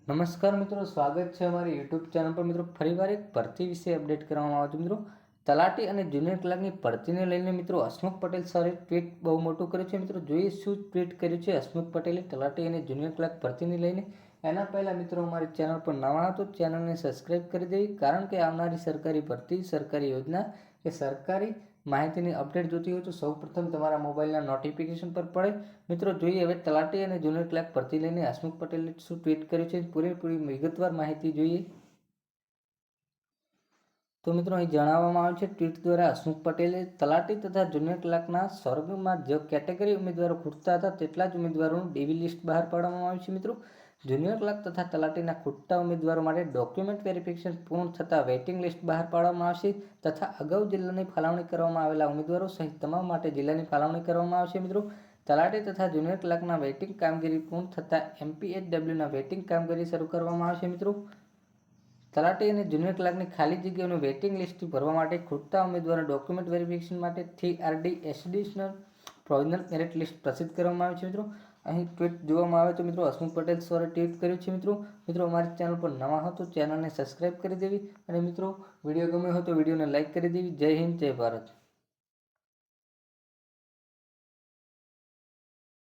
નમસ્કાર મિત્રો, સ્વાગત છે અમારી યુટ્યુબ ચેનલ પર। મિત્રો ફરીવાર એક ભરતી વિશે અપડેટ કરવામાં આવે છે। મિત્રો તલાટી અને જુનિયર ક્લાર્કની ભરતીને લઈને મિત્રો હસમુખ પટેલ સરે ટ્વીટ બહુ મોટું કર્યું છે। મિત્રો જોઈએ શું ટ્વીટ કર્યું છે હસમુખ પટેલે તલાટી અને જુનિયર ક્લાર્ક ભરતીને લઈને। એના પહેલાં મિત્રો અમારી ચેનલ પર નવા હો તો ચેનલને સબસ્ક્રાઈબ કરી દેવી, કારણ કે આવનારી સરકારી ભરતી, સરકારી યોજના કે સરકારી માહિતીની અપડેટ જોતી હોય તો સૌપ્રથમ તમારા મોબાઈલના નોટિફિકેશન પર પડે। મિત્રો જોઈએ હવે તલાટી અને જુનિયર ક્લાર્ક ભરતી લઈને હસમુખ પટેલે શું ટ્વીટ કર્યું છે, પૂરેપૂરી વિગતવાર માહિતી જોઈએ તો મિત્રો અહીં જણાવવામાં આવ્યું છે ટ્વીટ દ્વારા હસમુખ પટેલે તલાટી તથા જુનિયર ક્લાર્કના સ્વર્ગમાં જે કેટેગરી ઉમેદવારો ખૂટતા હતા તેટલા જ ઉમેદવારોનું ડીવી લિસ્ટ બહાર પાડવામાં આવ્યું છે। મિત્રો જુનિયર ક્લાર્ક તથા તલાટીના ખૂટતા ઉમેદવારો માટે ડોક્યુમેન્ટ વેરિફિકેશન પૂર્ણ થતાં વેઇટિંગ લિસ્ટ બહાર પાડવામાં આવશે તથા અગાઉ જિલ્લાની ફાળવણી કરવામાં આવેલા ઉમેદવારો સહિત તમામ માટે જિલ્લાની ફાળવણી કરવામાં આવશે। મિત્રો તલાટી તથા જુનિયર ક્લાર્કના વેઇટિંગ કામગીરી પૂર્ણ થતાં MPHWના વેઇટિંગ કામગીરી શરૂ કરવામાં આવશે। મિત્રો તલાટી અને જુનિયર ક્લાર્કની ખાલી જગ્યાઓનું વેઇટિંગ લિસ્ટ ભરવા માટે ખૂટતા ઉમેદવારોના ડોક્યુમેન્ટ વેરિફિકેશન માટે 3RD additional provisional merit list પ્રસિદ્ધ કરવામાં આવે છે। મિત્રો અહીં ટ્વીટ જોવામાં આવે તો મિત્રો હસમુખ પટેલ સરે ટ્વીટ કર્યું છે। મિત્રો અમારી ચેનલ પર નવા હો તો ચેનલને સબસ્ક્રાઈબ કરી દેવી અને મિત્રો વિડીયો ગમ્યો હોય તો વિડીયોને લાઇક કરી દેવી। જય હિન્દ, જય ભારત।